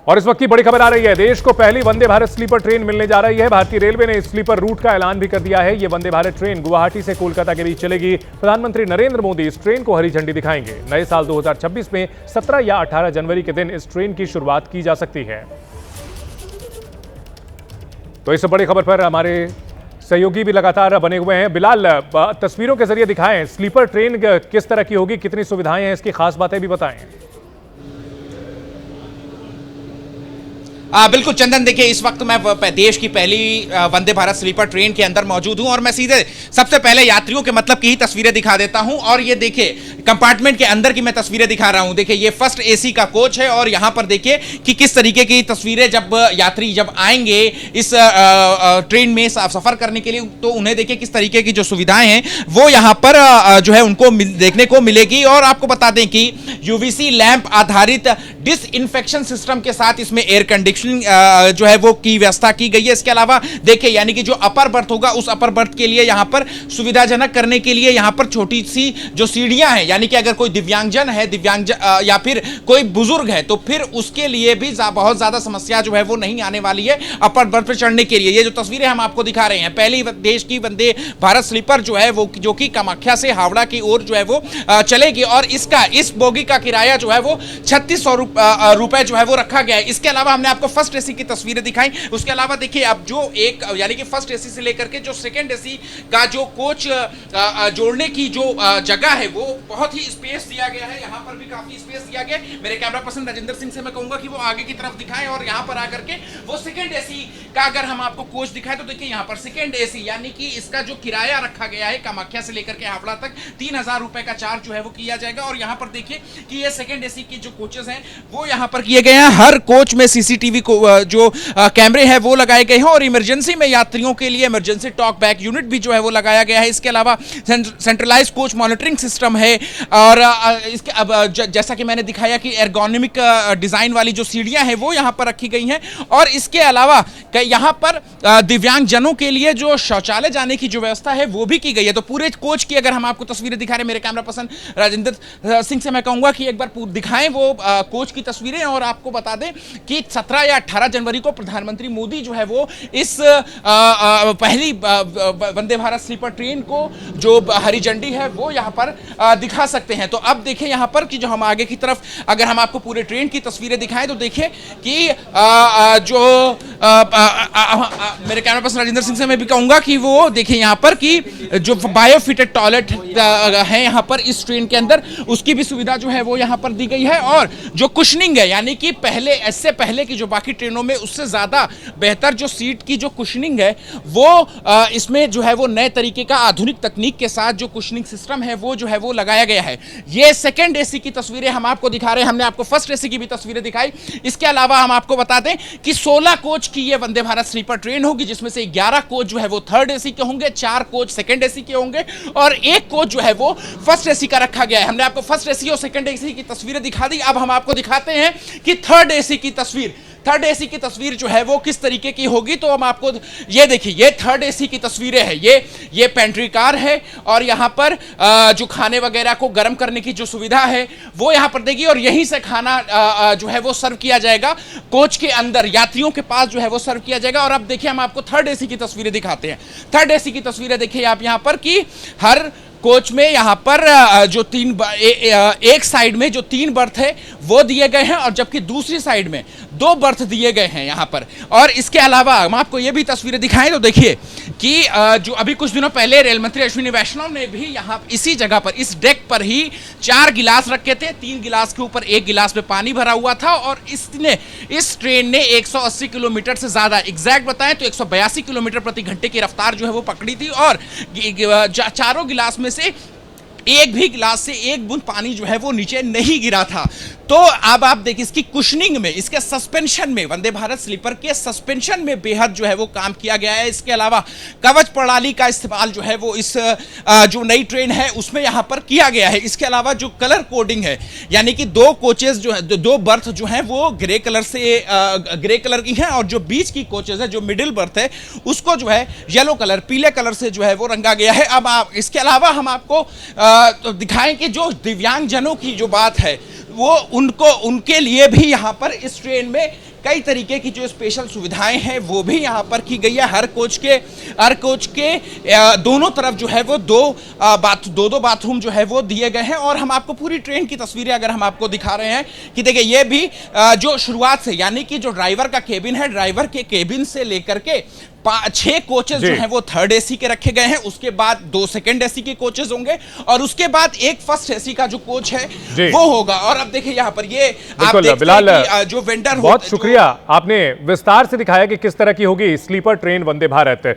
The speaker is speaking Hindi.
और इस वक्त की बड़ी खबर आ रही है, देश को पहली वंदे भारत स्लीपर ट्रेन मिलने जा रही है। भारतीय रेलवे ने इस स्लीपर रूट का ऐलान भी कर दिया है। ये वंदे भारत ट्रेन गुवाहाटी से कोलकाता के बीच चलेगी। प्रधानमंत्री नरेंद्र मोदी इस ट्रेन को हरी झंडी दिखाएंगे। नए साल 2026 में 17 या 18 जनवरी के दिन इस ट्रेन की शुरुआत की जा सकती है। तो इस बड़ी खबर पर हमारे सहयोगी भी लगातार बने हुए हैं। बिलाल, तस्वीरों के जरिए दिखाएं स्लीपर ट्रेन किस तरह की होगी, कितनी सुविधाएं हैं, इसकी खास बातें भी बताएं। बिल्कुल चंदन, देखिए इस वक्त मैं देश की पहली वंदे भारत स्लीपर ट्रेन के अंदर मौजूद हूं और मैं सीधे सबसे पहले यात्रियों के मतलब की ही तस्वीरें दिखा देता हूं। और ये देखिए कंपार्टमेंट के अंदर की मैं तस्वीरें दिखा रहा हूं। देखिए ये फर्स्ट एसी का कोच है और यहां पर देखिए कि किस तरीके की तस्वीरें जब यात्री जब आएंगे इस ट्रेन में सफर करने के लिए, तो उन्हें देखिए किस तरीके की जो सुविधाएं हैं वो यहां पर जो है उनको देखने को मिलेगी। और आपको बता दें कि यूवीसी लैंप आधारित डिसइंफेक्शन सिस्टम के साथ इसमें एयर कंडीशनिंग जो है वो की व्यवस्था की गई है। इसके अलावा देखिए यानी कि जो अपर बर्थ होगा उस अपर बर्थ के लिए यहां पर सुविधाजनक करने के लिए यहां पर छोटी सी जो सीढ़ियां हैं, यानी कि अगर कोई दिव्यांगजन है, या फिर कोई बुजुर्ग है, तो फिर उसके लिए भी बहुत ज्यादा समस्या जो है वो नहीं आने वाली है अपर बर्थ पर चढ़ने के लिए। ये जो तस्वीरें हम आपको दिखा रहे हैं, पहली देश की वंदे भारत स्लीपर जो है वो जो कि कामाख्या से हावड़ा की ओर जो है वो चलेगी और इस बोगी का किराया जो है वो 3600 रुपए जो है वो रखा गया है। इसके अलावा हमने आपको फर्स्ट एसी की तस्वीरें दिखाई। उसके अलावा देखिए अब जो एक यानी कि फर्स्ट एसी से लेकर के जो सेकंड एसी का जो कोच जोड़ने की जो जगह है वो बहुत ही स्पेस दिया गया है। यहां पर भी काफी स्पेस दिया गया है। मेरे कैमरा पर्सन राजेंद्र सिंह से मैं कहूंगा कि वो आगे की तरफ दिखाएं और यहां पर आकर के वो सेकंड एसी का अगर हम आपको कोच दिखाएं तो देखिए यहां पर सेकंड एसी यानी कि इसका जो किराया रखा गया है कामाख्या से लेकर के हावड़ा तक 3000 रुपए का चार्ज जो है वो किया जाएगा। और यहां पर देखिए कि ये सेकंड एसी की जो कोचेस हैं वो यहां पर किए गए हैं। हर कोच में सीसीटीवी को जो कैमरे हैं वो लगाए गए हैं और इमरजेंसी में यात्रियों के लिए इमरजेंसी टॉक बैक यूनिट भी जो है वो लगाया गया है। इसके अलावा सेंट्रलाइज कोच मॉनिटरिंग सिस्टम है और इसके अब जैसा कि मैंने दिखाया कि एर्गोनॉमिक डिजाइन वाली जो सीढ़ियां हैं वो यहां पर रखी गई हैं। और इसके अलावा यहां पर दिव्यांग जनों के लिए जो शौचालय जाने की जो व्यवस्था है वो भी की गई है। तो पूरे कोच की अगर हम आपको तस्वीरें दिखा रहे हैं, मेरे कैमरा पर्सन राजेंद्र सिंह से मैं कहूंगा कि एक बार दिखाएं वो कोच की तस्वीरें। और आपको बता दें कि 17 या 18 जनवरी को प्रधानमंत्री मोदी जो है वो इस पहली वंदे भारत स्लीपर ट्रेन को जो हरी झंडी है वो यहां पर दिखा सकते हैं। तो अब देखें यहां पर कि जो हम आगे की तरफ अगर हम आपको पूरे ट्रेन की तस्वीरें दिखाएं तो देखिए कि जो मेरे कैमरा पर्सन राजेंद्र सिंह से मैं भी कहूंगा कि वो देखिए यहां पर कि जो बायोफिटेड टॉयलेट है यहां पर इस ट्रेन के अंदर, उसकी भी सुविधा जो है वो यहां पर दी गई है। और जो कुशनिंग है यानी कि पहले इससे पहले की जो बाकी ट्रेनों में उससे ज्यादा बेहतर जो सीट की जो कुशनिंग है वो इसमें जो है वो नए तरीके का आधुनिक तकनीक के साथ जो कुशनिंग सिस्टम है वो जो है वो लगाया गया है। ये सेकंड एसी की तस्वीरें हम आपको दिखा रहे हैं। हमने आपको फर्स्ट एसी की भी तस्वीरें दिखाई। इसके अलावा हम आपको बता दें कि 16 कोच की ये वंदे भारत स्लीपर ट्रेन होगी, जिसमें से 11 कोच जो है वो थर्ड एसी के होंगे, 4 कोच सेकंड एसी के होंगे और एक कोच जो है वो फर्स्ट एसी का रखा गया है। हमने आपको फर्स्ट एसी और सेकंड एसी की तस्वीरें दिखा दी। अब हम आपको दिखाते हैं कि थर्ड एसी की तस्वीर। थर्ड एसी की तस्वीर जो है वो किस तरीके की होगी। तो हम आपको ये देखिए, ये थर्ड एसी की तस्वीरें हैं। ये पेंट्री कार है और यहाँ पर जो खाने वगैरह को गर्म करने की जो सुविधा है वो यहाँ पर देगी और यहीं से खाना जो है वो सर्व किया जाएगा कोच के अंदर, यात्रियों के पास जो है वो सर्व किया जाएगा। और अब देखिए हम आपको थर्ड एसी की तस्वीरें दिखाते हैं। थर्ड एसी की तस्वीरें देखिए आप यहाँ पर कि हर कोच में यहाँ पर जो एक साइड में जो 3 बर्थ है वो दिए गए हैं और जबकि दूसरी साइड में 2 बर्थ दिए गए हैं यहाँ पर। और इसके अलावा हम आपको ये भी तस्वीरें दिखाएं तो देखिए कि जो अभी कुछ दिनों पहले रेल मंत्री अश्विनी वैष्णव ने भी यहाँ इसी जगह पर इस डेक पर ही 4 गिलास रखे थे। 3 गिलास के ऊपर 1 गिलास में पानी भरा हुआ था और इस ट्रेन ने 180 किलोमीटर से ज्यादा, एग्जैक्ट बताएं तो 182 किलोमीटर प्रति घंटे की रफ्तार जो है वो पकड़ी थी और चारों गिलास में से एक भी गिलास से एक बूंद पानी जो है वो नीचे नहीं गिरा था। तो अब आप देखिए इसकी कुशनिंग में, इसके सस्पेंशन में, वंदे भारत स्लीपर के सस्पेंशन में बेहद जो है वो काम किया गया है। इसके अलावा कवच प्रणाली का इस्तेमाल जो है वो इस जो नई ट्रेन है उसमें यहाँ पर किया गया है। इसके अलावा जो कलर कोडिंग है यानी कि 2 कोचेस जो है, 2 बर्थ जो हैं वो ग्रे कलर की हैं और जो बीच की कोचेस है, जो मिडिल बर्थ है उसको जो है येलो कलर, पीले कलर से जो है वो रंगा गया है। अब आप इसके अलावा हम आपको तो दिखाएं कि जो दिव्यांग जनों की जो बात है वो उनके लिए भी यहाँ पर इस ट्रेन में कई तरीके की जो स्पेशल सुविधाएं हैं वो भी यहाँ पर की गई है। हर कोच के दोनों तरफ जो है वो दो बाथरूम जो है वो दिए गए हैं। और हम आपको पूरी ट्रेन की तस्वीरें अगर हम आपको दिखा रहे हैं कि देखिए ये भी जो शुरुआत से, यानी कि जो ड्राइवर का केबिन है, ड्राइवर के केबिन से लेकर के 6 कोचेस जो हैं वो थर्ड एसी के रखे गए हैं। उसके बाद 2 सेकंड एसी के कोचेस होंगे और उसके बाद एक फर्स्ट एसी का जो कोच है वो होगा। और अब देखिए यहाँ पर ये आप देखते हैं कि जो वेंडर, बहुत शुक्रिया, आपने विस्तार से दिखाया कि किस तरह की होगी स्लीपर ट्रेन वंदे भारत।